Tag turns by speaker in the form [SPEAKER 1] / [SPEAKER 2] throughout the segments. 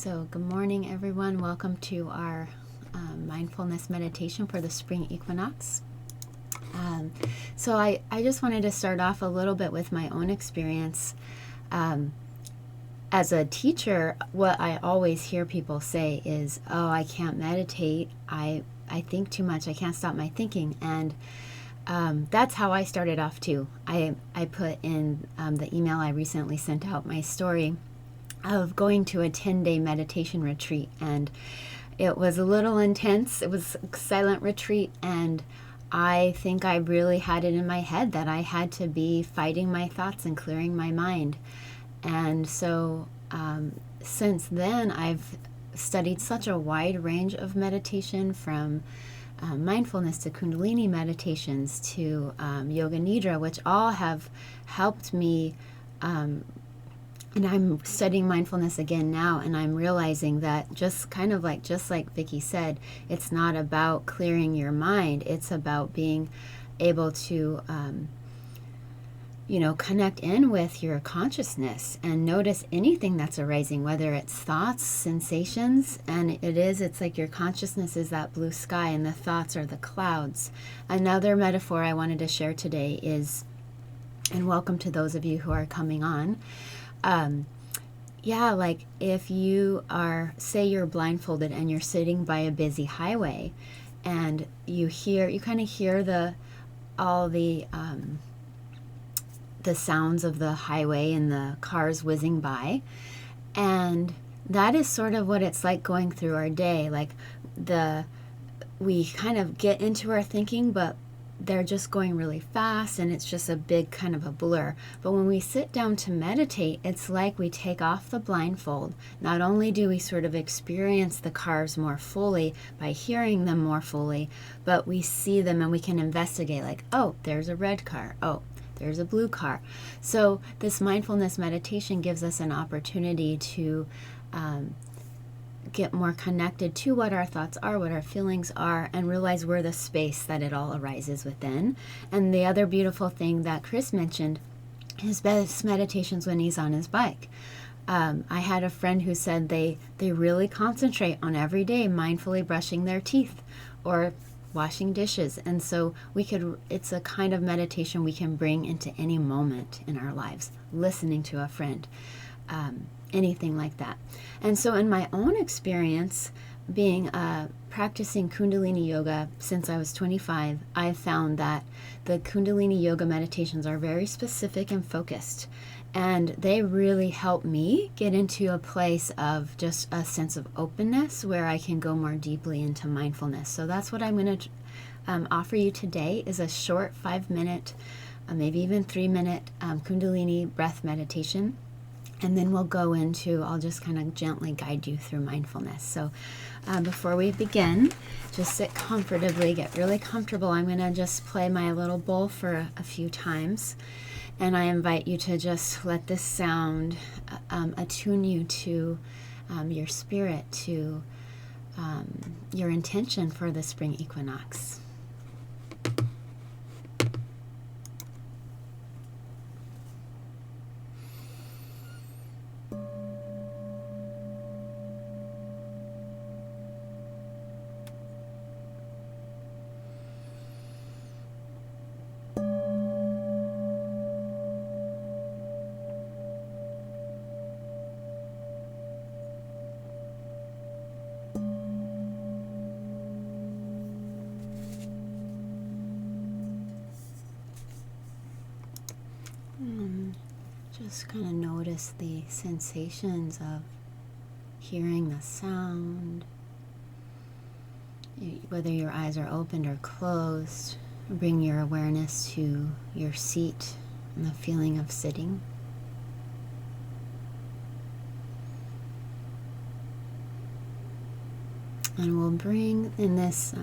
[SPEAKER 1] So good morning, everyone. Welcome to our mindfulness meditation for the spring equinox. So I just wanted to start off a little bit with my own experience. As a teacher, what I always hear people say is, oh, I can't meditate. I think too much. I can't stop my thinking. And that's how I started off too. I put in the email I recently sent out, my story of going to a 10-day meditation retreat, and it was a little intense. It was a silent retreat, and I think I really had it in my head that I had to be fighting my thoughts and clearing my mind. And so since then, I've studied such a wide range of meditation, from mindfulness to Kundalini meditations to Yoga Nidra, which all have helped me. And I'm studying mindfulness again now, and I'm realizing that just like Vicky said, it's not about clearing your mind. It's about being able to, connect in with your consciousness and notice anything that's arising, whether it's thoughts, sensations, and it's like your consciousness is that blue sky and the thoughts are the clouds. Another metaphor I wanted to share today is, and welcome to those of you who are coming on, like if you are, say you're blindfolded and you're sitting by a busy highway, and you kind of hear all the sounds of the highway and the cars whizzing by, and that is sort of what it's like going through our day. Like we kind of get into our thinking, but they're just going really fast, and it's just a big kind of a blur. But when we sit down to meditate, it's like we take off the blindfold. Not only do we sort of experience the cars more fully by hearing them more fully, but we see them and we can investigate, like, oh, there's a red car. Oh, there's a blue car. So this mindfulness meditation gives us an opportunity to get more connected to what our thoughts are, what our feelings are, and realize we're the space that it all arises within. And the other beautiful thing that Chris mentioned, his best meditations when he's on his bike. I had a friend who said they really concentrate on every day mindfully brushing their teeth or washing dishes. And so it's a kind of meditation we can bring into any moment in our lives, listening to a friend, anything like that. And so in my own experience, being practicing Kundalini Yoga since I was 25, I've found that the Kundalini Yoga meditations are very specific and focused, and they really help me get into a place of just a sense of openness where I can go more deeply into mindfulness. So that's what I'm going to offer you today, is a short 5-minute, maybe even 3-minute Kundalini breath meditation. And then I'll just kind of gently guide you through mindfulness. So before we begin, just sit comfortably, get really comfortable. I'm going to just play my little bowl for a few times. And I invite you to just let this sound attune you to your spirit, to your intention for the spring equinox. Just kind of notice the sensations of hearing the sound, whether your eyes are opened or closed. Bring your awareness to your seat and the feeling of sitting. And we'll bring in this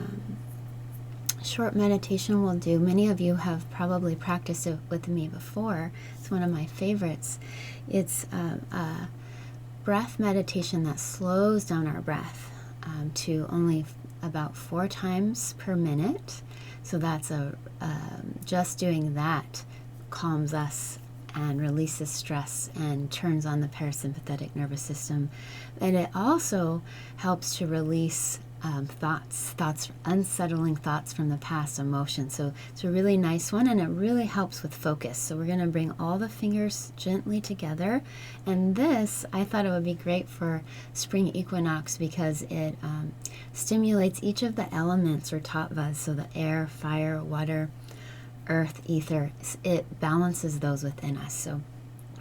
[SPEAKER 1] short meditation we'll do. Many of you have probably practiced it with me before. It's one of my favorites. It's a breath meditation that slows down our breath to only about 4 times per minute. So that's just doing that calms us and releases stress and turns on the parasympathetic nervous system. And it also helps to release thoughts, unsettling thoughts from the past, emotions. So it's a really nice one, and it really helps with focus. So we're going to bring all the fingers gently together. And this, I thought it would be great for spring equinox because it stimulates each of the elements or tattvas, so the air, fire, water, earth, ether. It balances those within us. So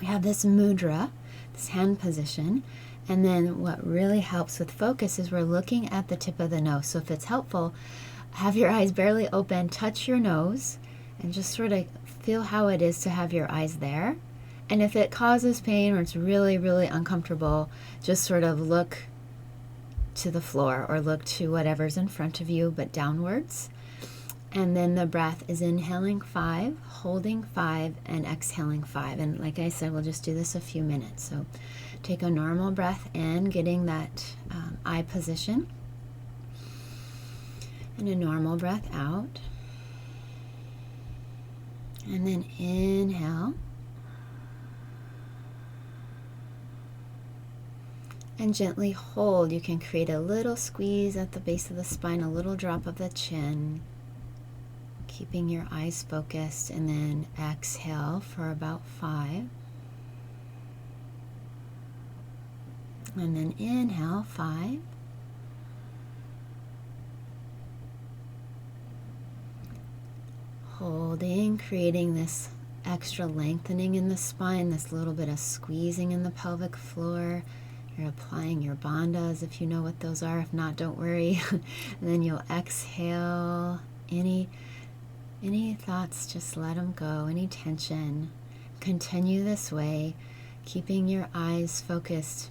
[SPEAKER 1] we have this mudra, this hand position. And then what really helps with focus is we're looking at the tip of the nose. So if it's helpful, have your eyes barely open, touch your nose, and just sort of feel how it is to have your eyes there. And if it causes pain or it's really, really uncomfortable, just sort of look to the floor or look to whatever's in front of you, but downwards. And then the breath is inhaling 5, holding 5, and exhaling 5. And like I said, we'll just do this a few minutes. So take a normal breath in, getting that eye position. And a normal breath out. And then inhale. And gently hold. You can create a little squeeze at the base of the spine, a little drop of the chin. Keeping your eyes focused, and then exhale for about 5. And then inhale 5. Holding, creating this extra lengthening in the spine, this little bit of squeezing in the pelvic floor. You're applying your bandhas if you know what those are. If not, don't worry. And then you'll exhale any thoughts, just let them go. Any tension. Continue this way, keeping your eyes focused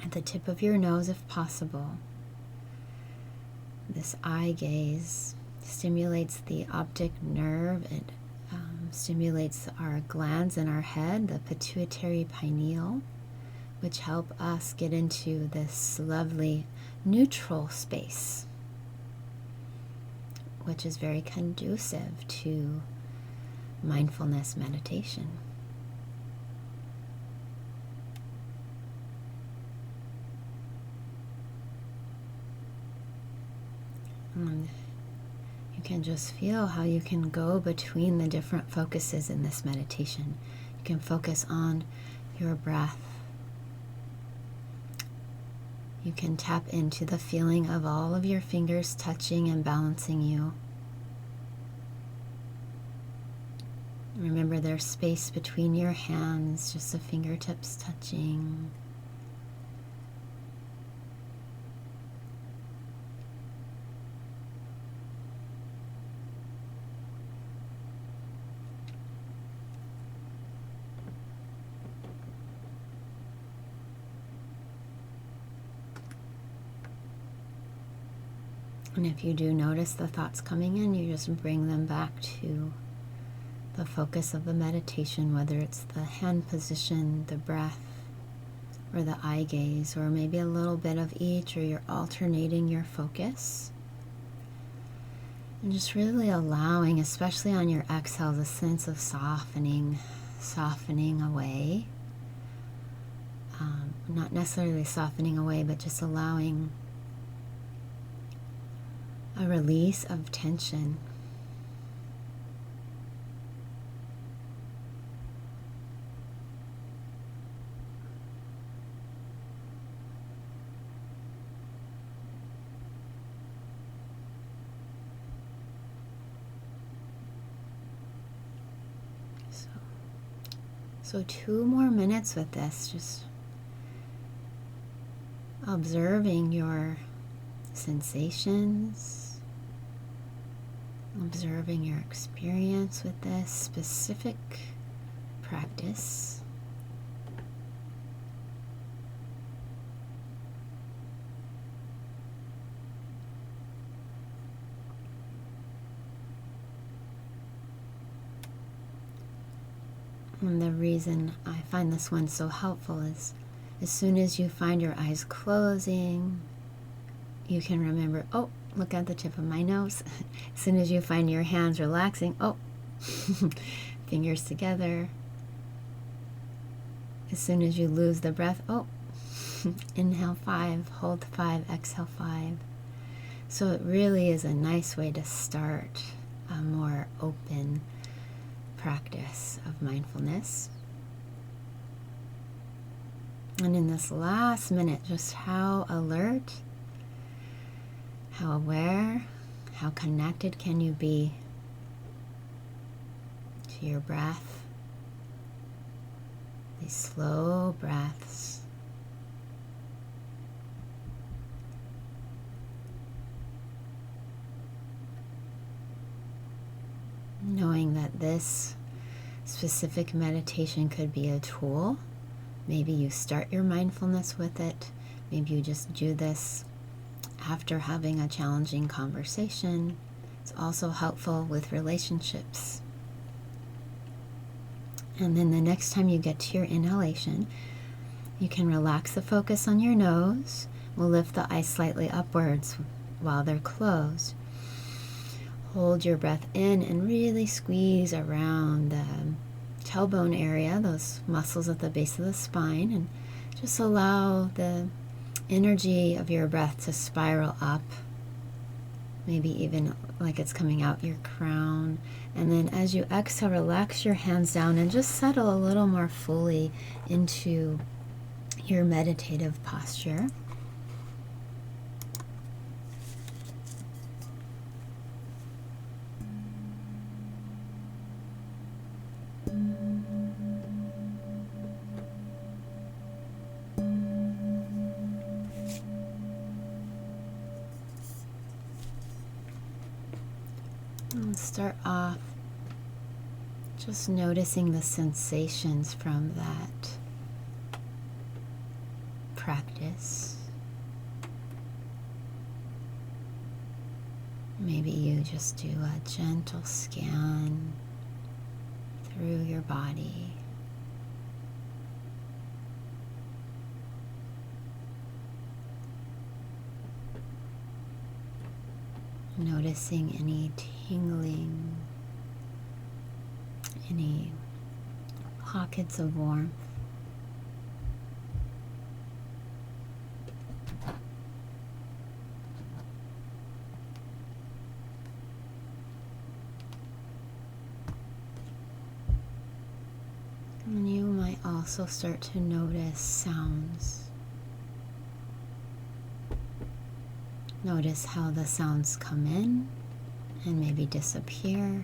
[SPEAKER 1] at the tip of your nose if possible. This eye gaze stimulates the optic nerve. It stimulates our glands in our head, the pituitary pineal, which help us get into this lovely neutral space, which is very conducive to mindfulness meditation. And you can just feel how you can go between the different focuses in this meditation. You can focus on your breath. You can tap into the feeling of all of your fingers touching and balancing you. Remember, there's space between your hands, just the fingertips touching. And if you do notice the thoughts coming in, you just bring them back to the focus of the meditation, whether it's the hand position, the breath, or the eye gaze, or maybe a little bit of each, or you're alternating your focus. And just really allowing, especially on your exhales, a sense of softening away. Not necessarily softening away, but just allowing a release of tension. So 2 more minutes with this, just observing your sensations, observing your experience with this specific practice. And the reason I find this one so helpful is as soon as you find your eyes closing, you can remember, oh, look at the tip of my nose. As soon as you find your hands relaxing, oh, fingers together. as soon as you lose the breath, inhale 5, hold 5, exhale 5. So it really is a nice way to start a more open practice of mindfulness. And in this last minute, just how alert, how aware, how connected can you be to your breath? These slow breaths. Knowing that this specific meditation could be a tool. Maybe you start your mindfulness with it. Maybe you just do this after having a challenging conversation. It's also helpful with relationships. And then the next time you get to your inhalation, you can relax the focus on your nose. We'll lift the eyes slightly upwards while they're closed. Hold your breath in and really squeeze around the tailbone area, those muscles at the base of the spine, and just allow the energy of your breath to spiral up, maybe even like it's coming out your crown. And then as you exhale, relax your hands down and just settle a little more fully into your meditative posture. Let's start off just noticing the sensations from that practice. Maybe you just do a gentle scan through your body. Noticing any tingling, any pockets of warmth. And you might also start to notice sounds. Notice how the sounds come in and maybe disappear.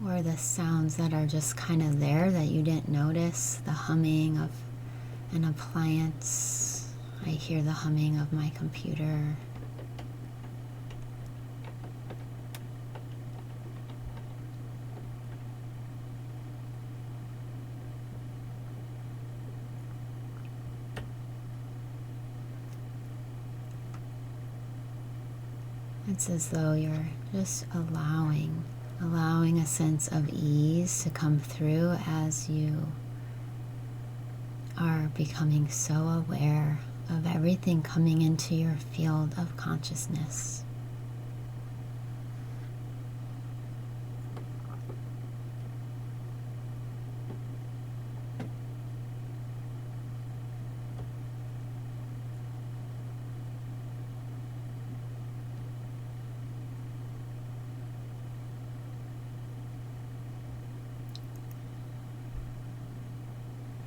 [SPEAKER 1] Or the sounds that are just kind of there that you didn't notice. The humming of an appliance. I hear the humming of my computer. It's as though you're just allowing a sense of ease to come through as you are becoming so aware of everything coming into your field of consciousness.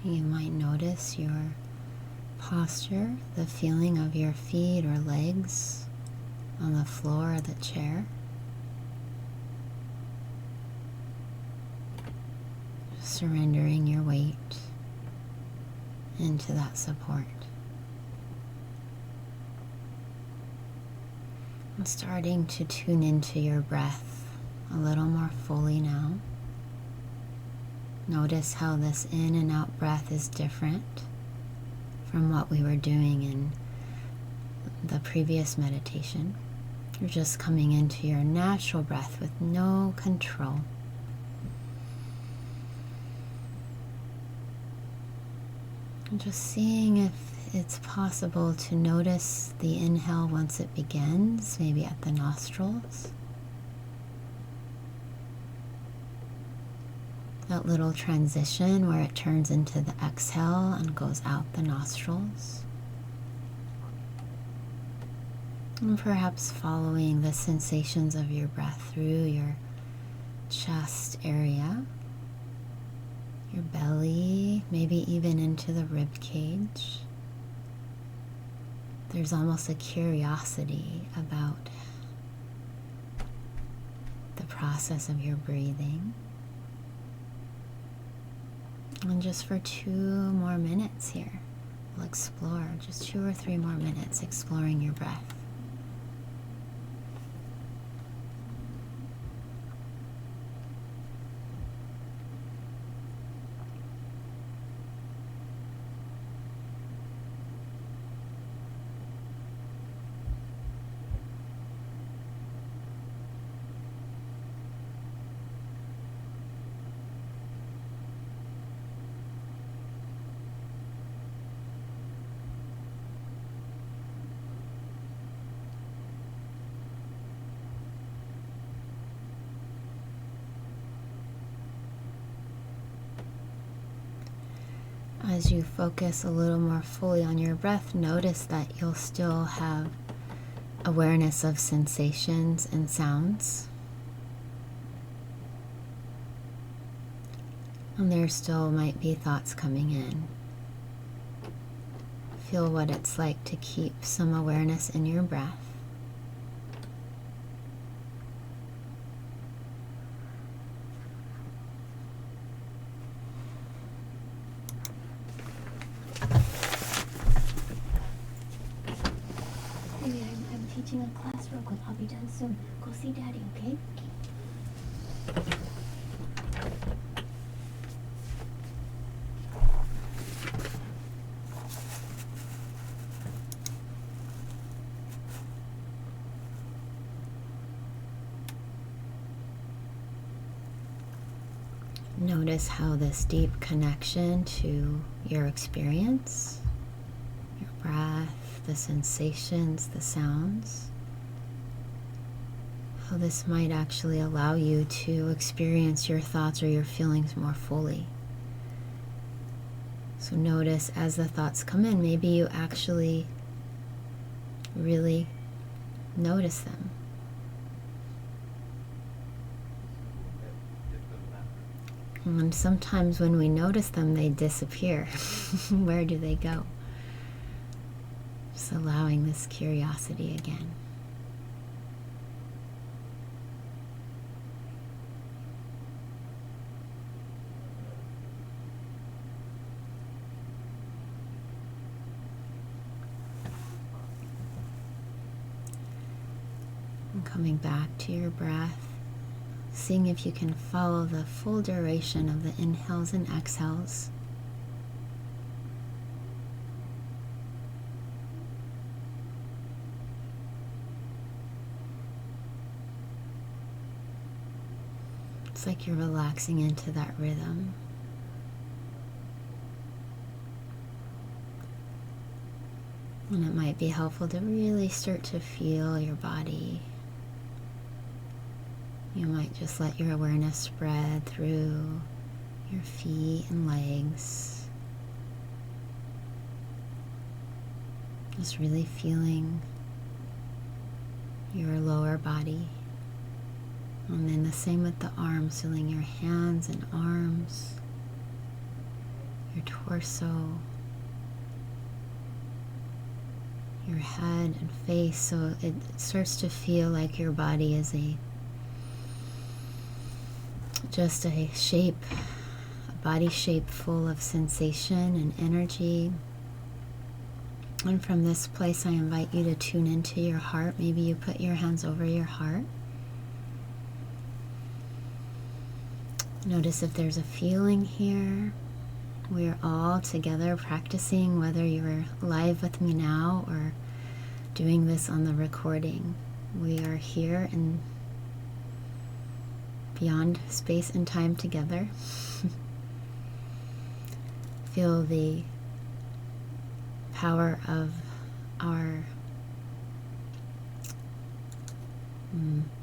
[SPEAKER 1] You might notice your posture, the feeling of your feet or legs on the floor or the chair. Surrendering your weight into that support. I'm starting to tune into your breath a little more fully now. Notice how this in and out breath is different from what we were doing in the previous meditation. You're just coming into your natural breath with no control. And just seeing if it's possible to notice the inhale once it begins, maybe at the nostrils. that little transition where it turns into the exhale and goes out the nostrils. And perhaps following the sensations of your breath through your chest area, your belly, maybe even into the rib cage. There's almost a curiosity about the process of your breathing. And just for 2 more minutes here, we'll explore just 2 or 3 more minutes exploring your breath. As you focus a little more fully on your breath, notice that you'll still have awareness of sensations and sounds. And there still might be thoughts coming in. Feel what it's like to keep some awareness in your breath.
[SPEAKER 2] I'm teaching a class real quick. I'll be done soon. Go see Daddy, okay?
[SPEAKER 1] Notice how this deep connection to your experience, your breath, the sensations, the sounds, how this might actually allow you to experience your thoughts or your feelings more fully. So notice as the thoughts come in, maybe you actually really notice them. And sometimes when we notice them, they disappear. Where do they go? Just allowing this curiosity again. And coming back to your breath. Seeing if you can follow the full duration of the inhales and exhales. It's like you're relaxing into that rhythm. And it might be helpful to really start to feel your body. You might just let your awareness spread through your feet and legs. Just really feeling your lower body. And then the same with the arms, feeling your hands and arms, your torso, your head and face. So it starts to feel like your body is just a shape, a body shape full of sensation and energy. And from this place, I invite you to tune into your heart. Maybe you put your hands over your heart. Notice if there's a feeling here. We're all together practicing, whether you're live with me now or doing this on the recording. We are here and beyond space and time together. Feel the power of our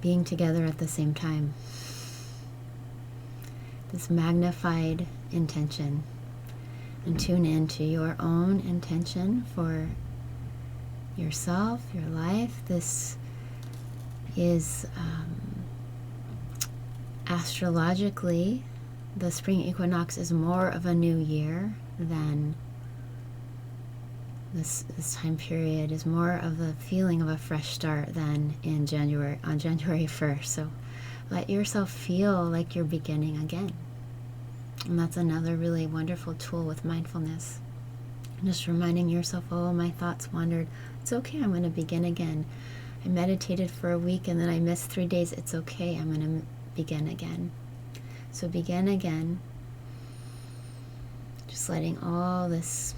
[SPEAKER 1] being together at the same time. this magnified intention, and tune into your own intention for yourself, your life. This is astrologically, the spring equinox is more of a new year than this time period is more of a feeling of a fresh start than on January 1st. So let yourself feel like you're beginning again. And that's another really wonderful tool with mindfulness. Just reminding yourself, oh, my thoughts wandered. It's okay, I'm going to begin again. I meditated for a week and then I missed 3 days. It's okay, I'm going to begin again. So begin again. Just letting all this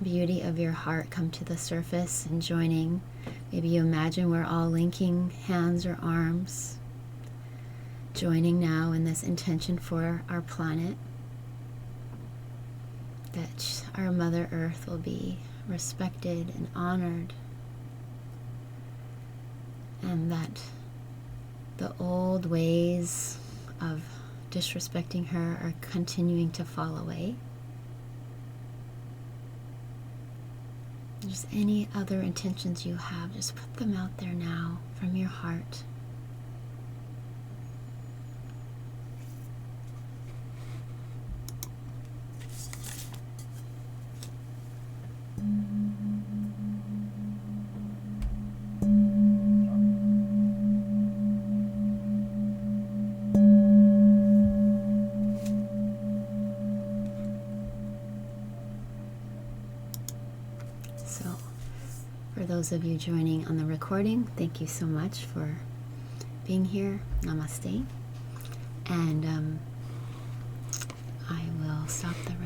[SPEAKER 1] beauty of your heart come to the surface and joining. Maybe you imagine we're all linking hands or arms, joining now in this intention for our planet, that our Mother Earth will be respected and honored, and that the old ways of disrespecting her are continuing to fall away. Just any other intentions you have, just put them out there now from your heart. For those of you joining on the recording, thank you so much for being here. Namaste. And I will stop the recording.